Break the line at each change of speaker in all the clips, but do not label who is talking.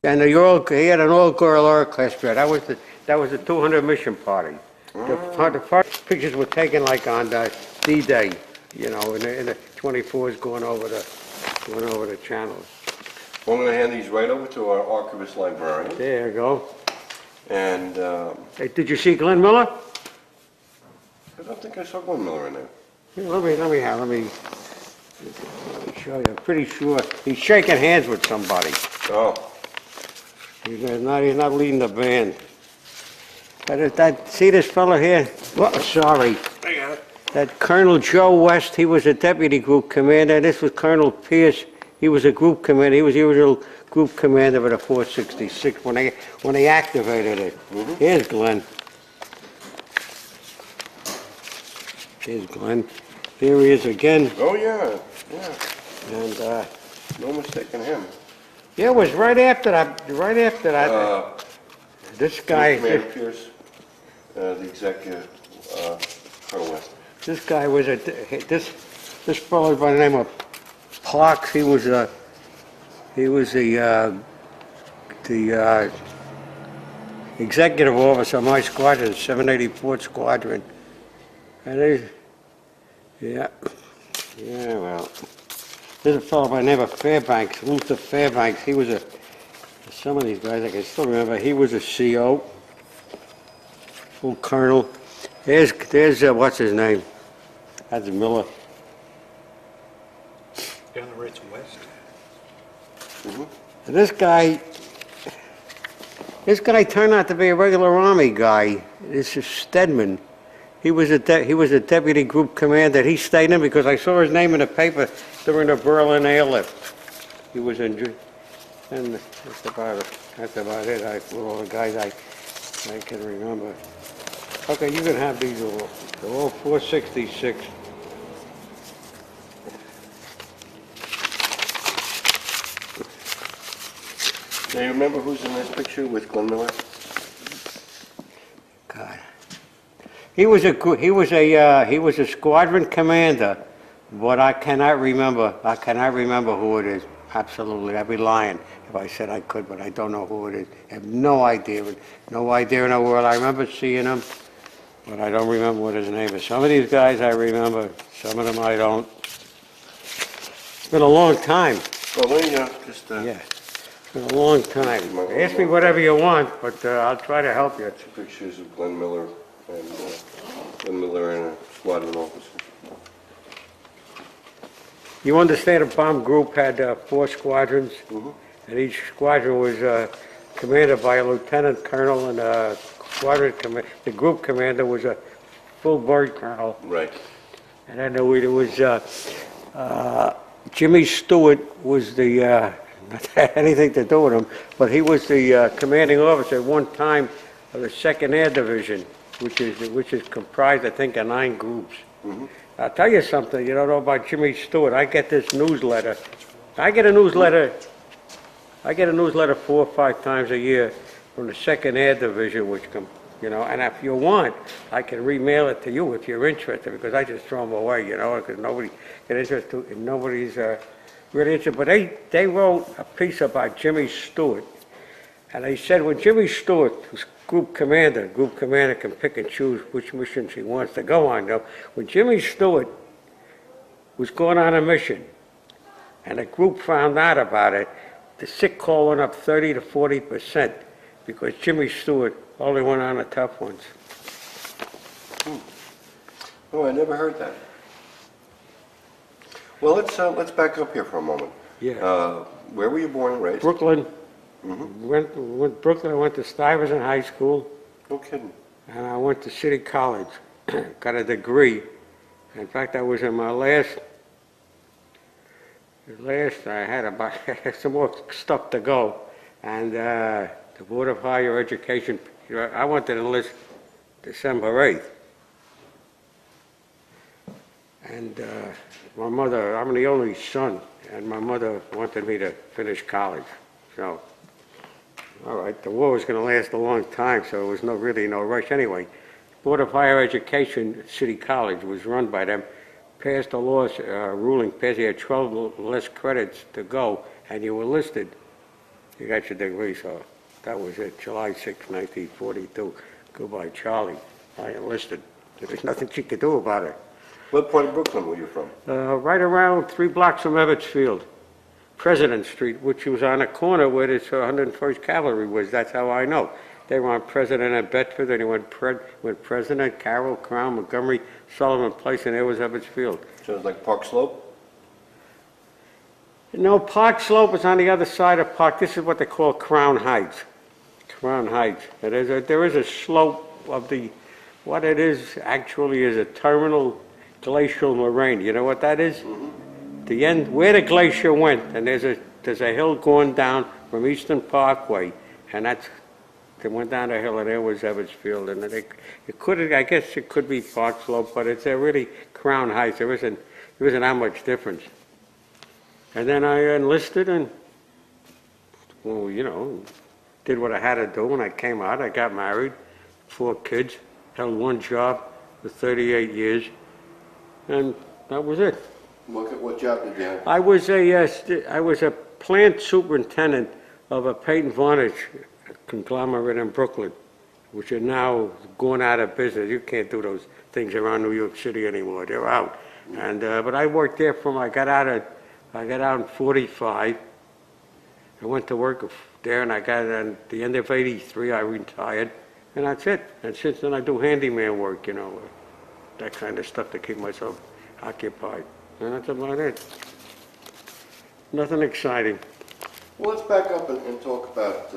And he had an all-girl orchestra. That was the 200 mission party. The first pictures were taken like on D-Day, you know, in the 24s going over the channels.
Well, I'm going to hand these right over to our archivist librarian.
There you go.
And
Hey, did you see Glenn Miller?
I don't think I saw Glenn Miller in there.
Here, let me show you. I'm pretty sure he's shaking hands with somebody.
Oh.
He's not leading the band. See this fellow here? Oh, sorry.
I got it.
That Colonel Joe West, he was a deputy group commander. This was Colonel Pierce. He was a group commander. He was the original group commander of the 466 when they activated it. Here's Glenn. Here's Glenn. Here he is again.
Oh, yeah.
And
No mistaking him.
yeah, it was right after that. This guy.
Commander Pierce, the executive, Colonel West.
This guy was this fellow by the name of Parks. He was the executive officer of my squadron, 784th Squadron. And well, there's a fellow by the name of Fairbanks, Luther Fairbanks. He was some of these guys I can still remember. He was a CO, full colonel. There's what's his name? That's Miller.
Down the right's west.
And this guy turned out to be a regular Army guy. This is Stedman. He was a deputy group commander. He stayed in because I saw his name in the paper during the Berlin airlift. He was in, and that's about it. With all the guys I can remember. Okay, you can have these all. They're all 466.
Do you remember who's in this picture with Glenn Miller?
God. He was a squadron commander, but I cannot remember who it is. Absolutely, I'd be lying if I said I could, but I don't know who it is. I have no idea in the world. I remember seeing him, but I don't remember what his name is. Some of these guys I remember, some of them I don't. It's been a long time.
Well, there you go. Just
Yeah, it's been a long time. Ask me whatever you want, but I'll try to help you.
two pictures of Glenn Miller and a squadron officer.
You understand a bomb group had 4 squadrons, and each squadron was commanded by a lieutenant colonel, and the group commander was a full bird colonel.
Right.
And then there was Jimmy Stewart was the not had anything to do with him, but he was the commanding officer at one time of the 2nd Air Division, which is comprised, I think, of 9 groups. I'll tell you something, you don't know about Jimmy Stewart. I get this newsletter. I get a newsletter 4 or 5 times a year from the 2nd Air Division, which and if you want, I can remail it to you if you're interested, because I just throw them away, because nobody get interested, and nobody's really interested. But they wrote a piece about Jimmy Stewart, and they said when Jimmy Stewart was group commander can pick and choose which missions he wants to go on. Now, when Jimmy Stewart was going on a mission, and the group found out about it, the sick call went up 30 to 40% because Jimmy Stewart only went on the tough ones.
Oh, I never heard that. Well, let's back up here for a moment.
Yeah.
Where were you born and raised?
Brooklyn. Went Brooklyn. I went to Stuyvesant High School.
No kidding.
And I went to City College. Got a degree. In fact, I was in my last. I had about some more stuff to go, and the Board of Higher Education. I wanted to enlist December 8th. And my mother, I'm the only son, and my mother wanted me to finish college. So, all right, the war was going to last a long time, so there was really no rush anyway. Board of Higher Education at City College was run by them, passed a law ruling, you had 12 less credits to go, and you were listed You got your degree, so that was it, July 6, 1942. Goodbye, Charlie. I enlisted. There was nothing she could do about it.
What part of Brooklyn were you from?
Right around 3 blocks from Ebbets Field, President Street, which was on a corner where this 101st Cavalry was. That's how I know. They were on President and Bedford, and they went President, Carroll, Crown, Montgomery, Sullivan Place, and there was Ebbets Field.
So it was like Park Slope?
No, Park Slope is on the other side of Park. This is what they call Crown Heights. Crown Heights. And there is a slope of what it is actually is a terminal glacial moraine. You know what that is?
Mm-hmm.
The end, where the glacier went, and there's a hill going down from Eastern Parkway, and they went down the hill, and there was Ebbets Field, and I guess it could be Park Slope, but it's really Crown Heights. There isn't that much difference. And then I enlisted and, well, did what I had to do. When I came out, I got married, 4 kids, held one job for 38 years, and that was it.
What job did you have?
I was a plant superintendent of a paint and varnish conglomerate in Brooklyn, which are now going out of business. You can't do those things around New York City anymore. They're out. And but I worked there I got out in 45. I went to work there, and at the end of 83, I retired, and that's it. And since then, I do handyman work, that kind of stuff to keep myself occupied. And that's about it. Nothing exciting.
Well, let's back up and talk about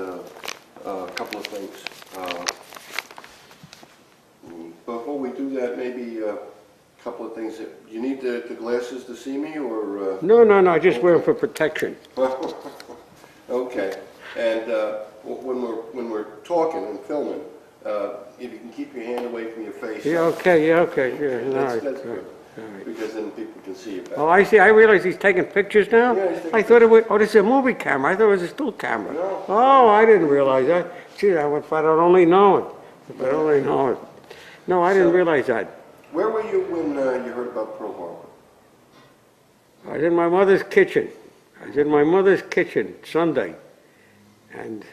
a couple of things. Before we do that, maybe a couple of things. You need the glasses to see me, or?
No, I just wear them for protection.
Okay. And when we're talking and filming, if you can keep your hand away from your face.
Yeah, okay. Yeah,
That's
all right.
good. Because then people can see you better.
Oh, I see. I realize he's taking pictures now?
Yeah, he's taking
I thought it was, this is a movie camera. I thought it was a still camera.
No.
Oh, I didn't realize that. Gee, if I'd only known. If I'd only known. No, I didn't realize that.
Where were you when you heard about Pearl Harbor?
I was in my mother's kitchen. Sunday. And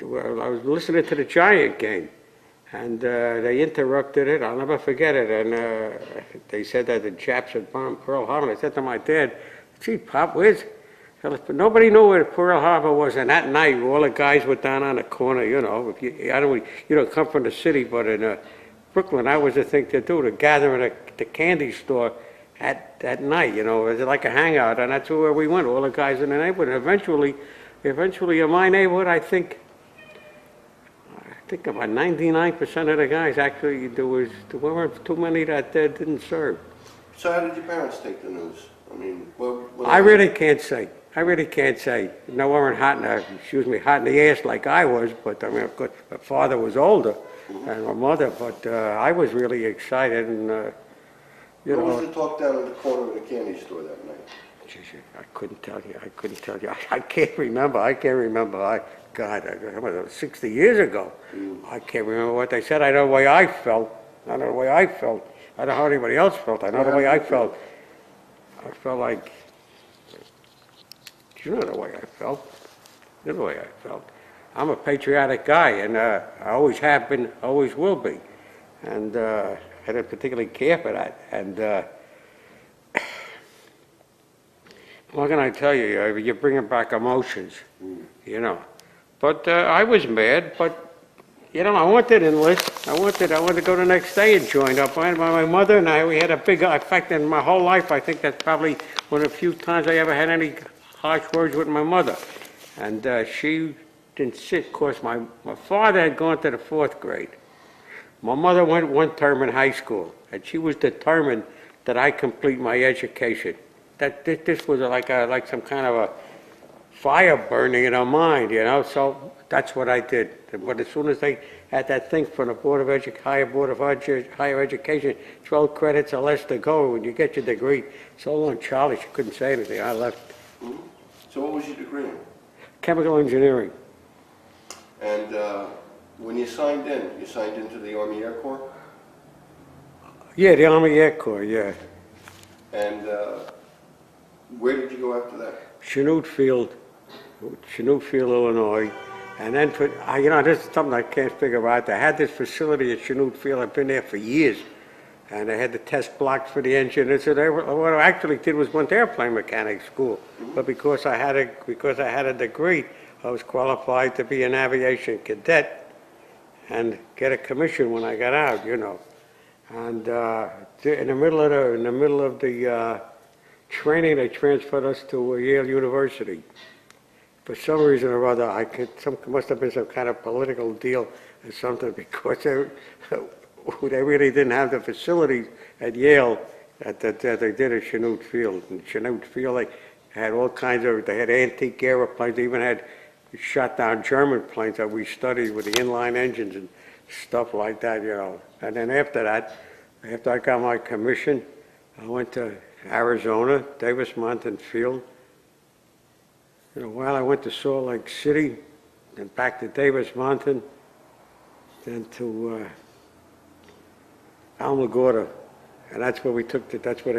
I was listening to the Giant game. And they interrupted it. I'll never forget it. And they said that the Japs had bombed Pearl Harbor. And I said to my dad, gee, Pop, nobody knew where Pearl Harbor was. And that night, all the guys were down on the corner, If you don't come from the city, but in Brooklyn, that was the thing to do, to gather at the candy store at night, It was like a hangout. And that's where we went, all the guys in the neighborhood. And eventually in my neighborhood, I think about 99% of the guys actually, there weren't too many that didn't serve.
So how did your parents take the news? I mean,
I really can't say. No, we weren't hot in the ass like I was, but I mean, of course, my father was older and my mother, but I was really excited and,
What was the talk down in the corner of the candy store that night?
I couldn't tell you. I can't remember. God, it was 60 years ago. I can't remember what they said. I know the way I felt. I don't know how anybody else felt. I know the way I felt. I felt like, you know the way I felt. You know the way I felt. I'm a patriotic guy, and I always have been, always will be. And I didn't particularly care for that. And what can I tell you? You're bringing back emotions, But I was mad, but, I wanted to enlist. I wanted to go the next day and join up. My mother and I, we had a big, in fact, in my whole life, I think that's probably one of the few times I ever had any harsh words with my mother. And she didn't sit. Of course, my father had gone to the 4th grade. My mother went 1 term in high school, and she was determined that I complete my education. That this was like some kind of a fire burning in her mind, so that's what I did. But as soon as they had that thing from the Higher Education, 12 credits or less to go, when you get your degree, so long, Charlie, she couldn't say anything. I left.
Mm-hmm. So what was your degree in?
Chemical engineering.
And when you signed into the Army Air Corps?
Yeah, the Army Air Corps, yeah.
And where did you go after that?
Chinook Field, Chanute Field, Illinois. And then this is something I can't figure out. They had this facility at Chanute Field. I've been there for years. And they had the test blocks for the engine. And so what I actually did was went to airplane mechanic school. But because I had a degree, I was qualified to be an aviation cadet and get a commission when I got out, And in the middle of the training, they transferred us to Yale University. For some reason or other, must have been some kind of political deal or something, because they really didn't have the facilities at Yale that they did at Chanute Field. And Chanute Field, they had all kinds of, they had antique airplanes, they even had shot down German planes that we studied with the inline engines and stuff like that, And then after that, after I got my commission, I went to Arizona, Davis-Monthan Field. In a while, I went to Salt Lake City, then back to Davis-Monthan, then to Alamogordo, and that's where they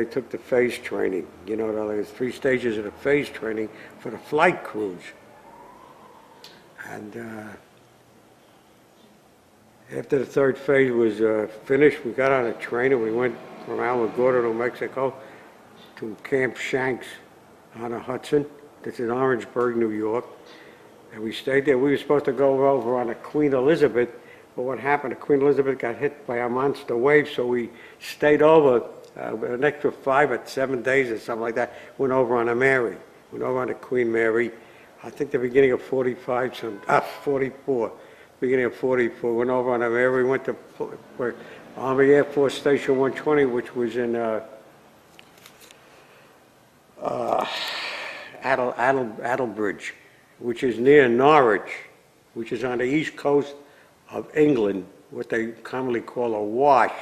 took the phase training. There's 3 stages of the phase training for the flight crews. And after the 3rd phase was finished, we got on a train and we went from Alamogordo, New Mexico, to Camp Shanks on the Hudson. This is Orangeburg, New York. And we stayed there. We were supposed to go over on the Queen Elizabeth, but what happened, the Queen Elizabeth got hit by a monster wave, so we stayed over an extra 5 or 7 days or something like that. Went over on the Mary. Went over on the Queen Mary. I think the beginning of 44. Beginning of 44. Went over on the Mary. Went to Army Air Force Station 120, which was in Adelbridge, which is near Norwich, which is on the east coast of England, what they commonly call a wash.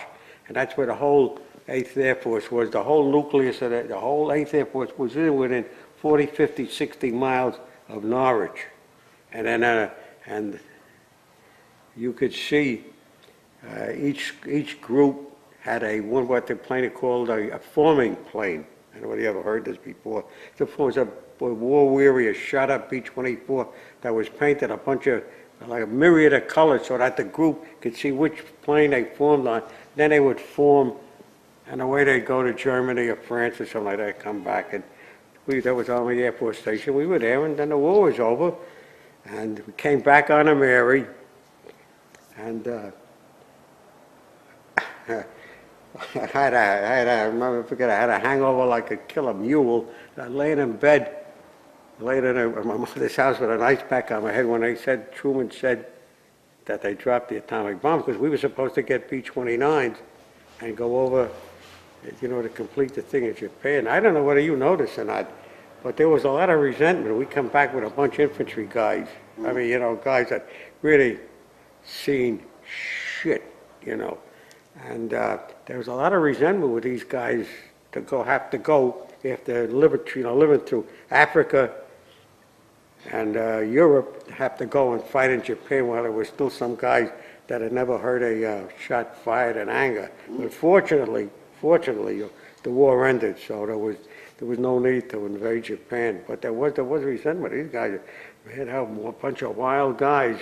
And that's where the whole 8th Air Force was. The whole nucleus of the whole 8th Air Force was within 40, 50, 60 miles of Norwich. And then, and you could see each group had what the plane called a forming plane. I don't know whether you ever heard this before. It was a war-weary, shot-up B-24 that was painted a bunch of, like a myriad of colors, so that the group could see which plane they formed on. Then they would form, and away they'd go to Germany or France or something like that, come back. And that was Army Air Force Station. We were there, and then the war was over. And we came back on a Mary, and I had a hangover like a killer mule. I laid in bed, laid in my mother's house with an ice pack on my head when Truman said that they dropped the atomic bomb, because we were supposed to get B-29s and go over, to complete the thing in Japan. I don't know whether you noticed or not, but there was a lot of resentment. We come back with a bunch of infantry guys. I mean, guys that really seen shit, And there was a lot of resentment with these guys have to go after living through Africa and Europe, have to go and fight in Japan while there were still some guys that had never heard a shot fired in anger. But fortunately, the war ended, so there was no need to invade Japan. But there was resentment. These guys, man, a bunch of wild guys.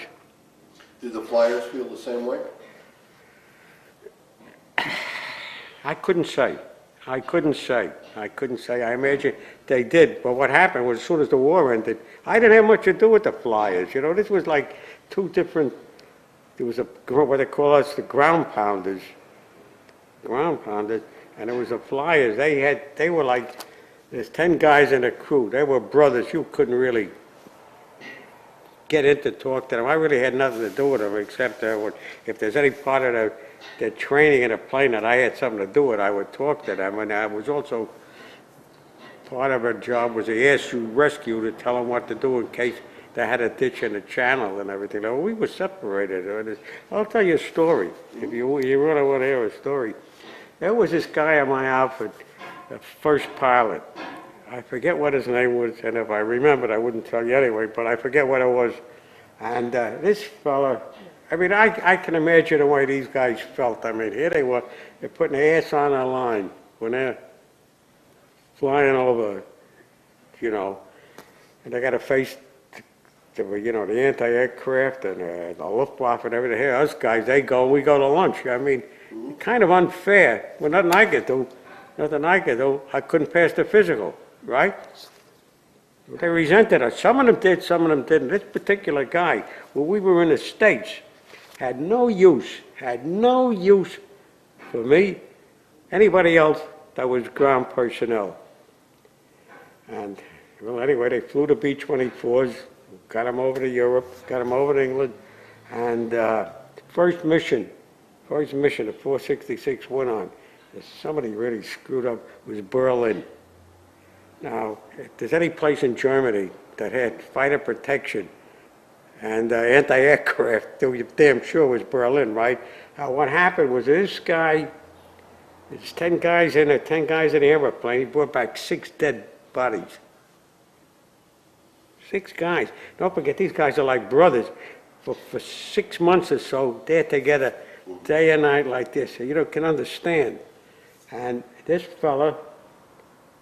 Did the flyers feel the same way?
I couldn't say. I imagine they did. But what happened was, as soon as the war ended, I didn't have much to do with the flyers. This was like 2 different. There was what they call us the ground pounders, and there was the flyers. They were like, there's 10 guys in a crew. They were brothers. You couldn't really get in to talk to them. I really had nothing to do with them, except if there's any part of the training in a plane that I had something to do with, I would talk to them. And I was also, part of our job was to ask you rescue to tell them what to do in case they had a ditch in the channel and everything. We were separated. I'll tell you a story, if you really want to hear a story. There was this guy on my outfit, the first pilot. I forget what his name was, and if I remembered, I wouldn't tell you anyway, but I forget what it was. And this fella, I can imagine the way these guys felt. Here they were, they're putting their ass on the line when they're flying over, and they got to face you know, the anti-aircraft and the Luftwaffe and everything. Here, us guys, they go, we go to lunch. I mean, kind of unfair. Well, nothing I could do. Nothing I could do. I couldn't pass the physical, right? They resented us. Some of them did, some of them didn't. This particular guy, when we were in the States, had no use for me, anybody else that was ground personnel. And, well, anyway, they flew the B-24s, got them over to Europe, got them over to England, and first mission the 466 went on, that somebody really screwed up, was Berlin. Now, if there's any place in Germany that had fighter protection and anti-aircraft, you're damn sure was Berlin, right? Now, what happened was this guy, there's 10 guys in the airplane, he brought back 6 dead bodies. 6 guys. Don't forget, these guys are like brothers. For 6 months or so, they're together day and night like this. So you can understand. And this fella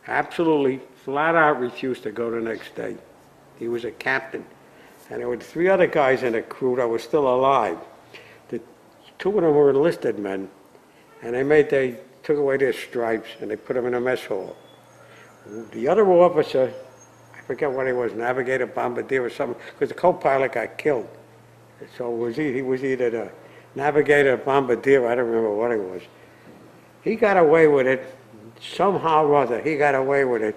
absolutely flat out refused to go the next day. He was a captain. And there were 3 other guys in the crew that were still alive. The 2 of them were enlisted men. And they took away their stripes and they put them in a mess hall. The other officer, I forget what he was, navigator, bombardier or something, because the co-pilot got killed. So he was either the navigator or bombardier, I don't remember what he was. He got away with it, somehow or other, he got away with it,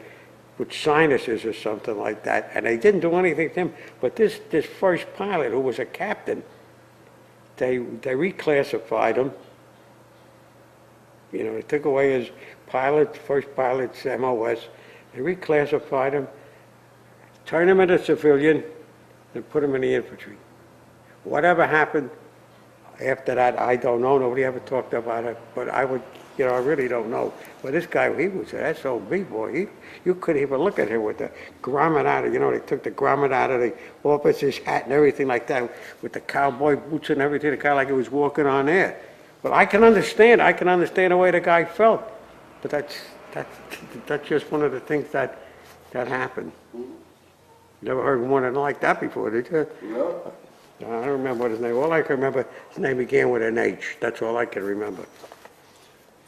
with sinuses or something like that, and they didn't do anything to him. But this first pilot, who was a captain, they reclassified him. You know, they took away his first pilot's MOS, they reclassified him, turned him into civilian, and put him in the infantry. Whatever happened after that, I don't know. Nobody ever talked about it, but I really don't know. But this guy, he was an SOB boy. You couldn't even look at him with the grommet out of, they took the grommet out of the officer's hat and everything like that, with the cowboy boots and everything, the guy like he was walking on air. But I can understand the way the guy felt. But that's just one of the things that happened. Never heard one like that before, did you?
No.
I don't remember what his name was. All I can remember, his name began with an H. That's all I can remember.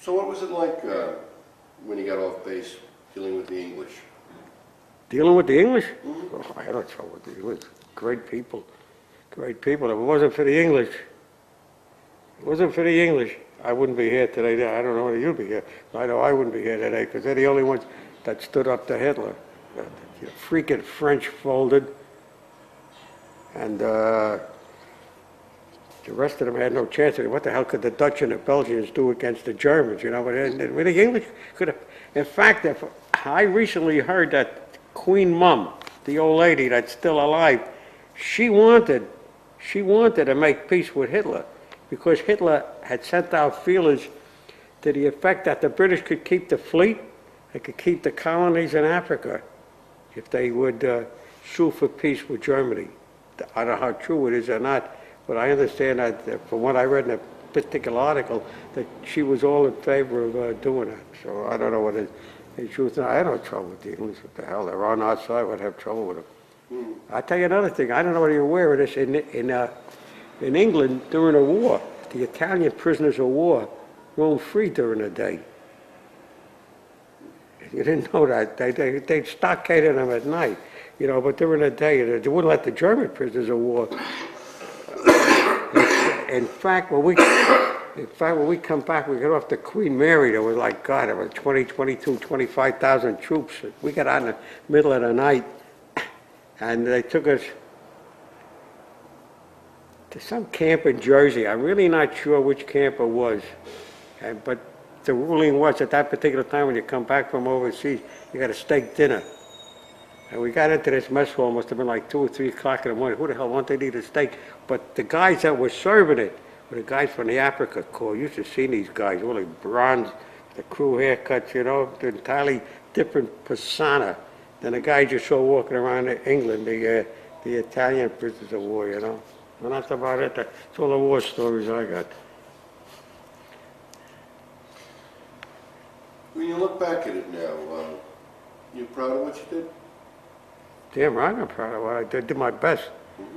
So what was it like when you got off base dealing with the English?
Dealing with the English? Oh, I had no trouble with the English. Great people. Great people. If it wasn't for the English, I wouldn't be here today. I don't know whether you'd be here. I know I wouldn't be here today because they're the only ones that stood up to Hitler. The freaking French folded. And the rest of them had no chance. What the hell could the Dutch and the Belgians do against the Germans, But the English could have. In fact, I recently heard that Queen Mum, the old lady that's still alive, she wanted to make peace with Hitler because Hitler had sent out feelers to the effect that the British could keep the fleet, they could keep the colonies in Africa if they would sue for peace with Germany. I don't know how true it is or not, but I understand that from what I read in a particular article, that she was all in favor of doing that. So I don't know what is truth. I had no trouble with the English. What the hell? They're on our side. I'd have trouble with them. I'll tell you another thing. I don't know whether you're aware of this. In England, during the war, the Italian prisoners of war roamed free during the day. You didn't know that. They stockaded them at night. But during the day, they wouldn't let the German prisoners of war. In fact, when we come back, we got off the Queen Mary. There was like, God, there was 20, 22, 25,000 troops. We got out in the middle of the night, and they took us to some camp in Jersey. I'm really not sure which camp it was, but the ruling was at that particular time when you come back from overseas, you got a steak dinner. And we got into this mess hall, must have been like 2 or 3 o'clock in the morning. Who the hell wanted to eat a steak? But the guys that were serving it were the guys from the Africa Corps. You used to see these guys, really bronze, the crew haircuts, the entirely different persona than the guys you saw walking around in England, the Italian prisoners of war, And that's about it. That's all the war stories I got.
When you look back at it now, you proud of what you did?
Damn right I'm proud of what I did. Did my best.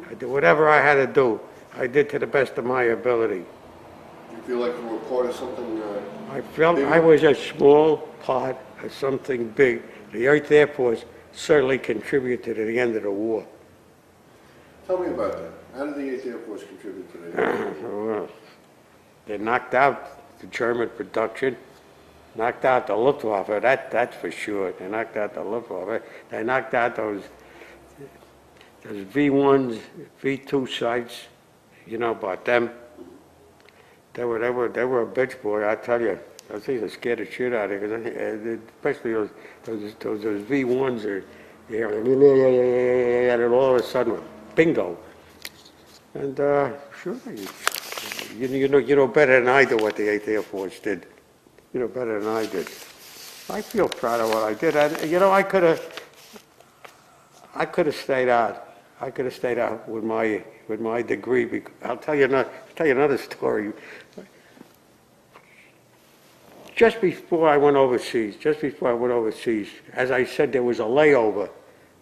I did whatever I had to do. I did to the best of my ability.
You feel like you were part of something,
I felt
bigger?
I was a small part of something big. The 8th Air Force certainly contributed to the end of the war.
Tell me about that. How did the 8th Air Force contribute to that?
Well, they knocked out the German production, knocked out the Luftwaffe, that's for sure. They knocked out the Luftwaffe. They knocked out those V1s, V2 sites, you know about them. They were a bitch, boy, I tell you. Those things are scared the shit out of you, especially those V1s are, and all of a sudden, bingo. And sure, you know better than I do what the 8th Air Force did. You know better than I did. I feel proud of what I did. I could have stayed out. I could have stayed out with my degree. I'll tell you another story. Just before I went overseas, as I said, there was a layover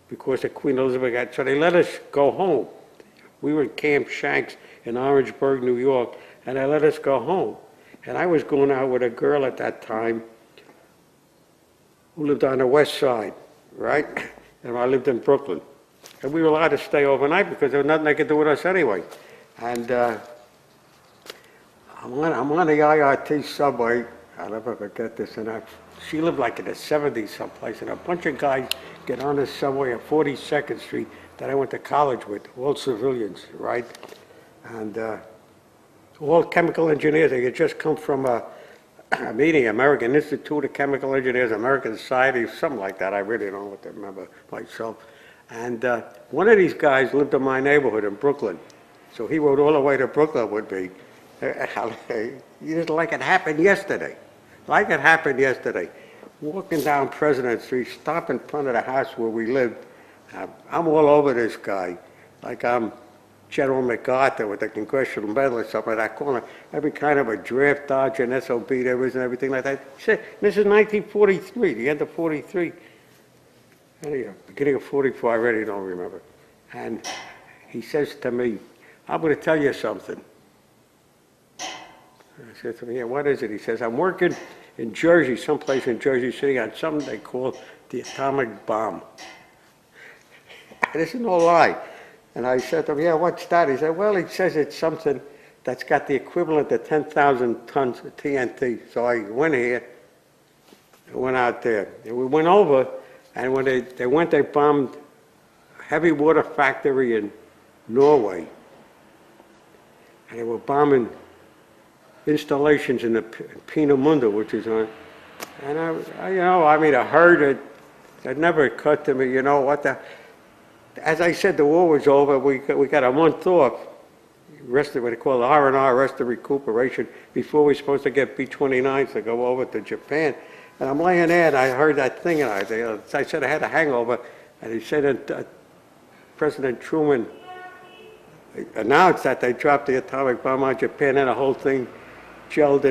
because of Queen Elizabeth got, so they let us go home. We were in Camp Shanks in Orangeburg, New York, and they let us go home. And I was going out with a girl at that time who lived on the west side, right? And I lived in Brooklyn. And we were allowed to stay overnight because there was nothing they could do with us anyway. And I'm on the IRT subway. I'll never forget this. And she lived like in the 70s someplace. And a bunch of guys get on the subway at 42nd Street that I went to college with, all civilians, right? And all chemical engineers. They had just come from a meeting, American Institute of Chemical Engineers, American Society, something like that. I really don't know what to remember myself. And one of these guys lived in my neighborhood in Brooklyn. So he rode all the way to Brooklyn with me. Just like it happened yesterday. Like it happened yesterday. Walking down President Street, stop in front of the house where we lived. I'm all over this guy. Like I'm General MacArthur with the Congressional Medal or something like that. Calling every kind of a draft dodger and SOB there is and everything like that. He said, this is 1943, the end of 43. Beginning of 44, I really don't remember. And he says to me, I'm going to tell you something. I said to him, yeah, what is it? He says, I'm working in Jersey, someplace in Jersey City, on something they call the atomic bomb. This is no lie. And I said to him, yeah, what's that? He said, well, he says it's something that's got the equivalent of 10,000 tons of TNT. So I went out there. And we went over, and when they bombed a heavy water factory in Norway. And they were bombing installations in the Peenemünde, which is on. And I heard it. It never occurred to me, as I said, the war was over. We got a month off. Rest of what they call R&R, rest of recuperation, before we were supposed to get B-29s to go over to Japan. And I'm laying there, and I heard that thing, and I said I had a hangover, and he said that President Truman announced that they dropped the atomic bomb on Japan, and the whole thing gelled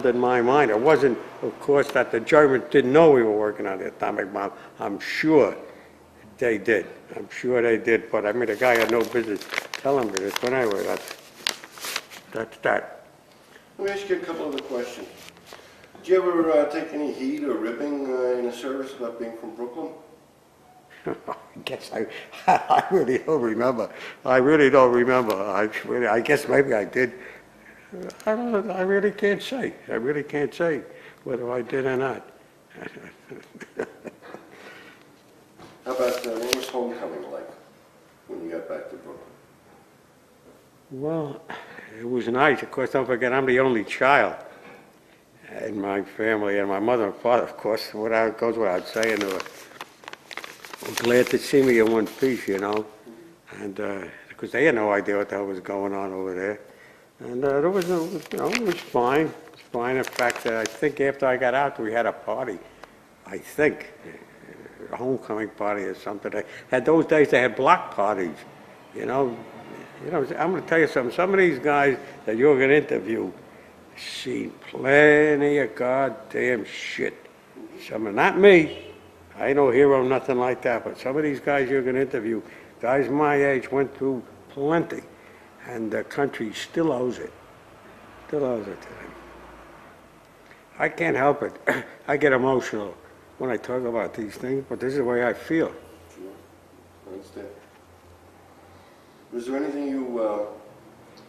in my mind. It wasn't, of course, that the Germans didn't know we were working on the atomic bomb. I'm sure they did. I'm sure they did, but I mean, the guy had no business telling me this. But anyway, that's that.
Let me ask you a couple other questions. Did you ever take any heat or ribbing in the service about being from Brooklyn?
I really don't remember. I guess maybe I did. I don't know. I really can't say. Whether I did or not.
How about, what was homecoming like when you got back to Brooklyn?
Well, it was nice. Of course, don't forget, I'm the only child in my family, and my mother and father, of course, goes without saying, they were glad to see me in one piece, and because they had no idea what the hell was going on over there. And it was fine. It was fine. In fact, I think after I got out, we had a party. I think. A homecoming party or something. Those days they had block parties, I'm going to tell you something. Some of these guys that you're going to interview seen plenty of goddamn shit. Some, not me. I ain't no hero, nothing like that, but some of these guys you're gonna interview, guys my age went through plenty, and the country still owes it. Still owes it to them. I can't help it. I get emotional when I talk about these things, but this is the way I feel.
Sure, I understand. Was there anything you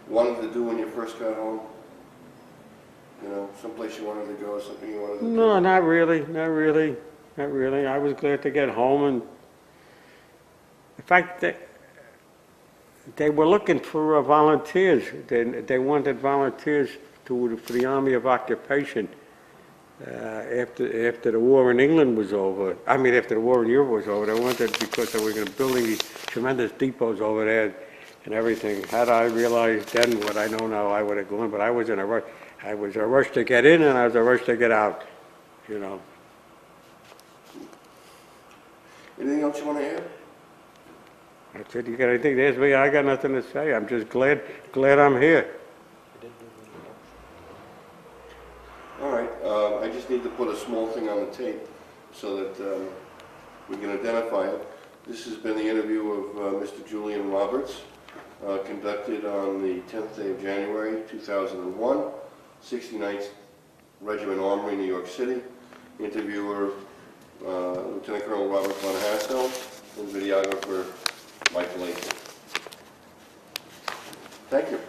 wanted to do when you first got home? You know, someplace you wanted to go, something you wanted to do?
No, not really, not really, not really. I was glad to get home, and in fact, they were looking for volunteers. They wanted volunteers for the Army of Occupation after the war in England was over. I mean, after the war in Europe was over, they wanted, because they were going to building these tremendous depots over there and everything. Had I realized then what I know now, I would have gone, but I was in a rush. I was a rush to get in, and I was a rush to get out, you know.
Anything else you want to add?
That's it. You got anything to ask me? I got nothing to say. I'm just glad I'm here.
All right, I just need to put a small thing on the tape so that we can identify it. This has been the interview of Mr. Julian Roberts, conducted on the 10th day of January, 2001, 69th Regiment Armory, New York City. Interviewer, Lieutenant Colonel Robert Von Hassel, and videographer, Michael Latham. Thank you.